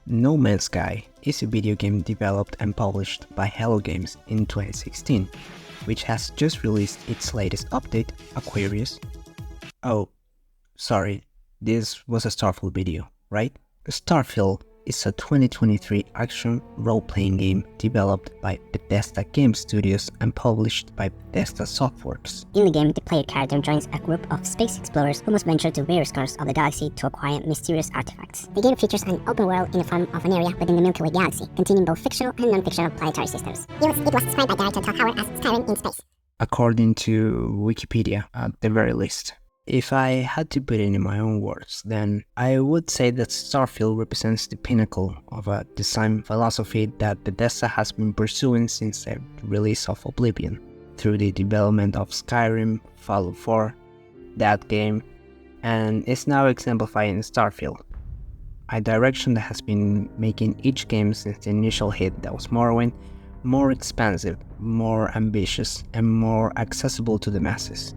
No Man's Sky is a video game developed and published by Hello Games in 2016, which has just released its latest update, Aquarius. Oh, sorry, this was a Starfield video, right? Starfield is a 2023 action role-playing game developed by Bethesda Game Studios and published by Bethesda Softworks. In the game, the player character joins a group of space explorers who must venture to various corners of the galaxy to acquire mysterious artifacts. The game features an open world in the form of an area within the Milky Way galaxy, containing both fictional and non-fictional planetary systems. It was described by director Todd Howard as Skyrim in space, according to Wikipedia, at the very least. If I had to put it in my own words, then I would say that Starfield represents the pinnacle of a design philosophy that Bethesda has been pursuing since the release of Oblivion, through the development of Skyrim, Fallout 4, that game, and is now exemplified in Starfield. A direction that has been making each game since the initial hit that was Morrowind more expansive, more ambitious, and more accessible to the masses.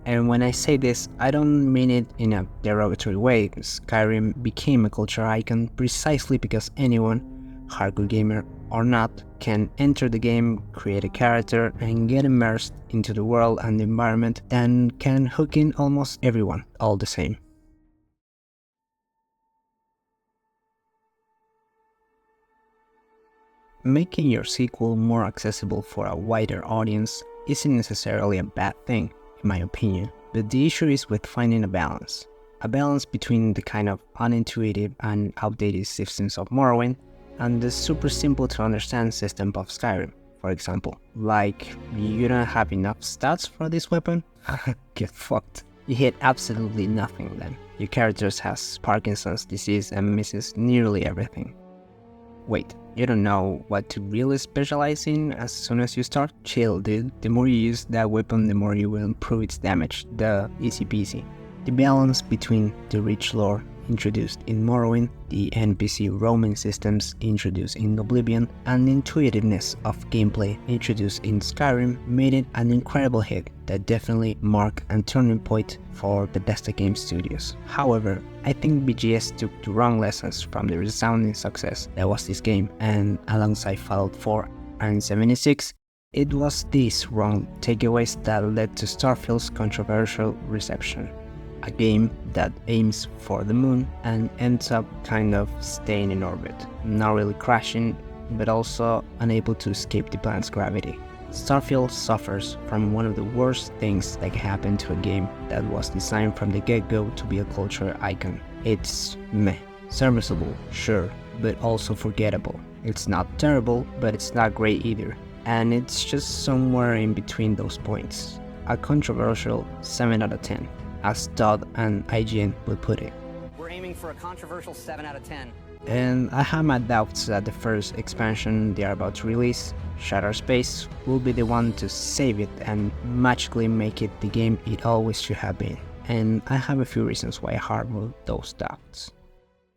And when I say this, I don't mean it in a derogatory way. Skyrim became a culture icon precisely because anyone, hardcore gamer or not, can enter the game, create a character, and get immersed into the world and the environment, and can hook in almost everyone all the same. Making your sequel more accessible for a wider audience isn't necessarily a bad thing, in my opinion, but the issue is with finding a balance between the kind of unintuitive and outdated systems of Morrowind and the super simple to understand system of Skyrim, for example. Like, you don't have enough stats for this weapon? Get fucked. You hit absolutely nothing then. Your character has Parkinson's disease and misses nearly everything. Wait, you don't know what to really specialize in as soon as you start? Chill, dude. The more you use that weapon, the more you will improve its damage. Duh, easy peasy. The balance between the rich lore introduced in Morrowind, the NPC roaming systems introduced in Oblivion, and the intuitiveness of gameplay introduced in Skyrim made it an incredible hit that definitely marked a turning point for Bethesda Game Studios. However, I think BGS took the wrong lessons from the resounding success that was this game, and alongside Fallout 4 and 76, it was these wrong takeaways that led to Starfield's controversial reception. A game that aims for the moon and ends up kind of staying in orbit, not really crashing, but also unable to escape the planet's gravity. Starfield suffers from one of the worst things that can happen to a game that was designed from the get-go to be a culture icon. It's meh. Serviceable, sure, but also forgettable. It's not terrible, but it's not great either. And it's just somewhere in between those points. A controversial 7 out of 10. As Todd and IGN would put it. We're aiming for a controversial 7 out of 10. And I have my doubts that the first expansion they are about to release, Shattered Space, will be the one to save it and magically make it the game it always should have been. And I have a few reasons why I harbor those doubts.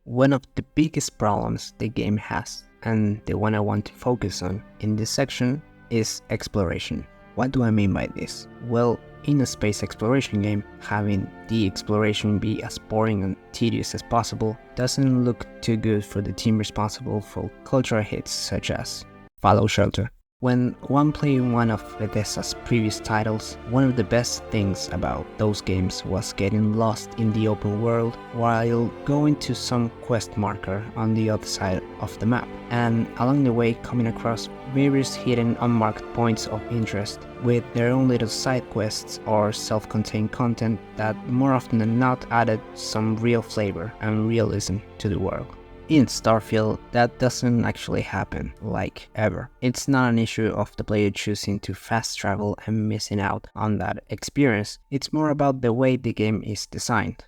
One of the biggest problems the game has, and the one I want to focus on in this section, is exploration. What do I mean by this? Well, in a space exploration game, having the exploration be as boring and tedious as possible doesn't look too good for the team responsible for cultural hits such as Fallout Shelter. When one playing one of Bethesda's previous titles, one of the best things about those games was getting lost in the open world while going to some quest marker on the other side of the map, and along the way coming across various hidden unmarked points of interest with their own little side quests or self-contained content that more often than not added some real flavor and realism to the world. In Starfield, that doesn't actually happen, like, ever. It's not an issue of the player choosing to fast travel and missing out on that experience. It's more about the way the game is designed.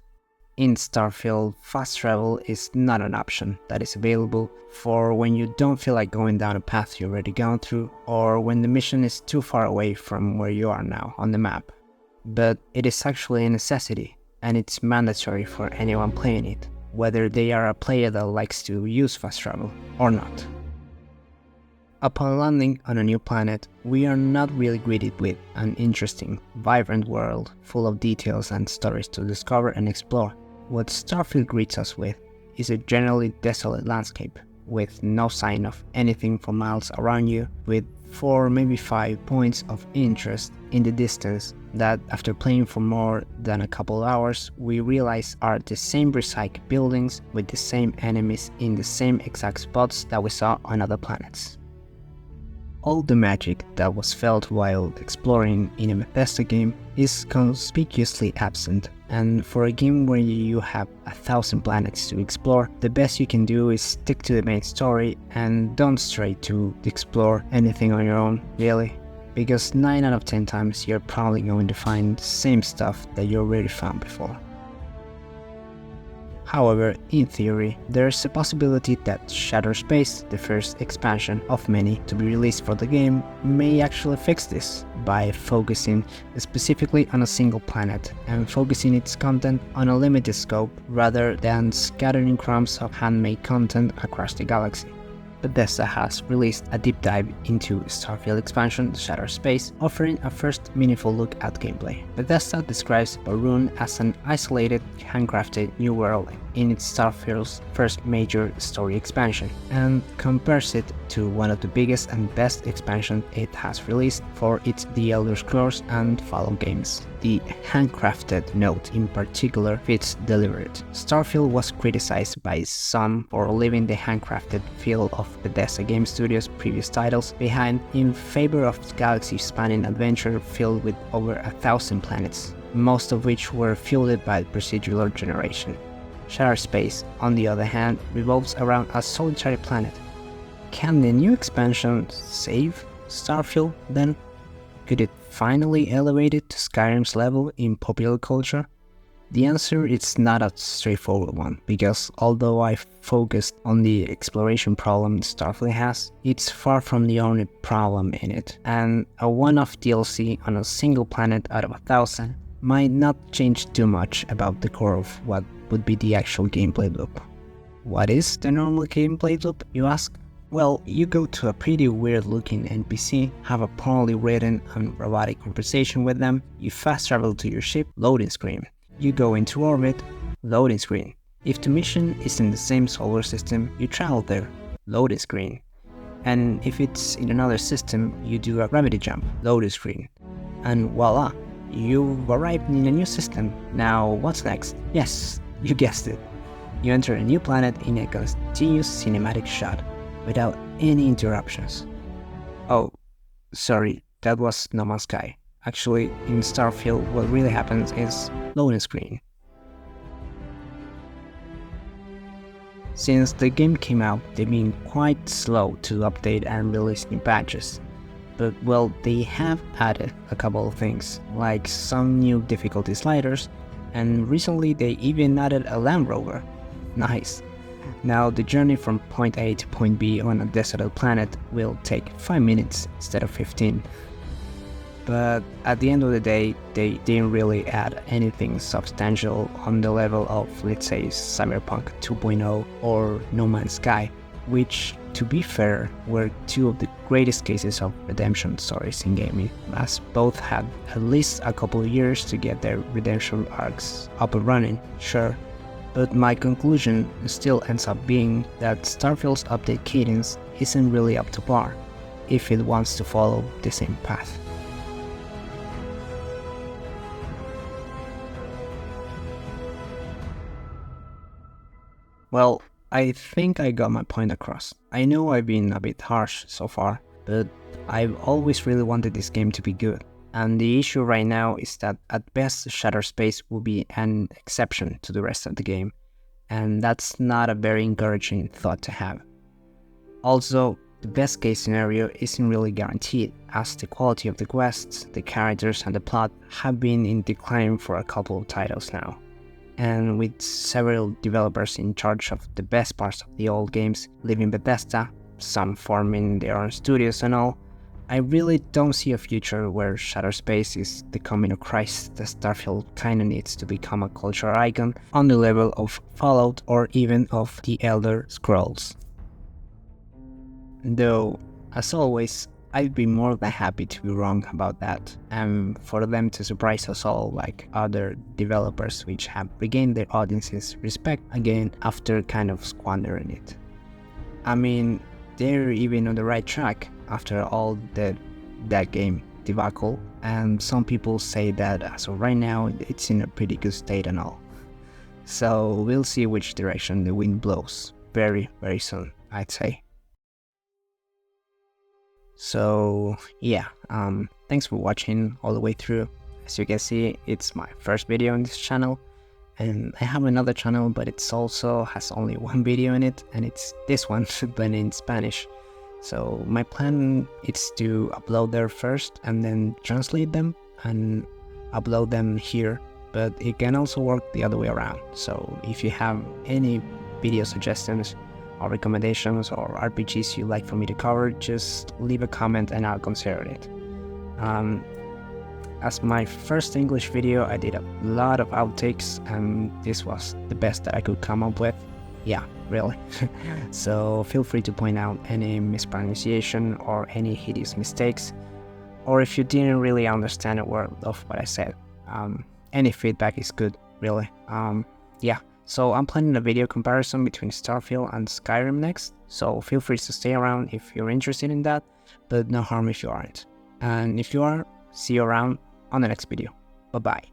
In Starfield, fast travel is not an option that is available for when you don't feel like going down a path you've already gone through, or when the mission is too far away from where you are now on the map. But it is actually a necessity, and it's mandatory for anyone playing it, whether they are a player that likes to use fast travel or not. Upon landing on a new planet, we are not really greeted with an interesting, vibrant world full of details and stories to discover and explore. What Starfield greets us with is a generally desolate landscape, with no sign of anything for miles around you, with 4 maybe 5 points of interest in the distance that after playing for more than a couple hours we realize are the same recycled buildings with the same enemies in the same exact spots that we saw on other planets. All the magic that was felt while exploring in a Bethesda game is conspicuously absent, and for a game where you have 1,000 planets to explore, the best you can do is stick to the main story and don't stray to explore anything on your own, really. Because 9 out of 10 times you're probably going to find the same stuff that you already found before. However, in theory, there's a possibility that Shattered Space, the first expansion of many to be released for the game, may actually fix this by focusing specifically on a single planet and focusing its content on a limited scope rather than scattering crumbs of handmade content across the galaxy. Bethesda has released a deep dive into Starfield expansion Shattered Space, offering a first meaningful look at gameplay. Bethesda describes Barun as an isolated, handcrafted new world in its Starfield's first major story expansion, and compares it to one of the biggest and best expansions it has released for its The Elder Scrolls and Fallout games. The handcrafted note in particular fits deliberate. Starfield was criticized by some for leaving the handcrafted feel of Bethesda Game Studios' previous titles behind in favor of galaxy-spanning adventure filled with over 1,000 planets, most of which were fueled by procedural generation. Shattered Space, on the other hand, revolves around a solitary planet. Can the new expansion save Starfield then? Could it finally elevate it to Skyrim's level in popular culture? The answer is not a straightforward one, because although I focused on the exploration problem Starfield has, it's far from the only problem in it, and a one-off DLC on a single planet out of 1,000 might not change too much about the core of what would be the actual gameplay loop. What is the normal gameplay loop, you ask? Well, you go to a pretty weird looking NPC, have a poorly written and robotic conversation with them, you fast travel to your ship, loading screen. You go into orbit, loading screen. If the mission is in the same solar system, you travel there, loading screen. And if it's in another system, you do a gravity jump, loading screen. And voila, you've arrived in a new system. Now what's next? Yes, you guessed it. You enter a new planet in a continuous cinematic shot, without any interruptions. Oh, sorry, that was No Man's Sky. Actually, in Starfield, what really happens is loading screen. Since the game came out, they've been quite slow to update and release new patches. But well, they have added a couple of things, like some new difficulty sliders, and recently they even added a Land Rover. Nice. Now the journey from point A to point B on a deserted planet will take 5 minutes instead of 15. But at the end of the day, they didn't really add anything substantial on the level of, let's say, Cyberpunk 2.0 or No Man's Sky, which, to be fair, were two of the greatest cases of redemption stories in gaming, as both had at least a couple of years to get their redemption arcs up and running, sure. But my conclusion still ends up being that Starfield's update cadence isn't really up to par, if it wants to follow the same path. Well, I think I got my point across. I know I've been a bit harsh so far, but I've always really wanted this game to be good. And the issue right now is that at best Shattered Space will be an exception to the rest of the game, and that's not a very encouraging thought to have. Also, the best case scenario isn't really guaranteed, as the quality of the quests, the characters and the plot have been in decline for a couple of titles now. And with several developers in charge of the best parts of the old games leaving Bethesda, some forming their own studios and all, I really don't see a future where Shattered Space is the coming of Christ that Starfield kinda needs to become a cultural icon on the level of Fallout or even of The Elder Scrolls. Though, as always, I'd be more than happy to be wrong about that, and for them to surprise us all like other developers which have regained their audience's respect again after kind of squandering it. I mean, they're even on the right track after all that game debacle, and some people say that as of right now it's in a pretty good state and all. So we'll see which direction the wind blows very, very soon, I'd say. So yeah, thanks for watching all the way through. As you can see, it's my first video on this channel, and I have another channel, but it's also has only one video in it, and it's this one, but in Spanish. So my plan is to upload there first and then translate them and upload them here, but it can also work the other way around. So if you have any video suggestions or recommendations or RPGs you'd like for me to cover, just leave a comment and I'll consider it. As my first English video, I did a lot of outtakes, and this was the best that I could come up with. Yeah, really. So feel free to point out any mispronunciation or any hideous mistakes, or if you didn't really understand a word of what I said. Any feedback is good, really. Yeah, so I'm planning a video comparison between Starfield and Skyrim next, so feel free to stay around if you're interested in that, but no harm if you aren't. And if you are, see you around on the next video. Bye bye.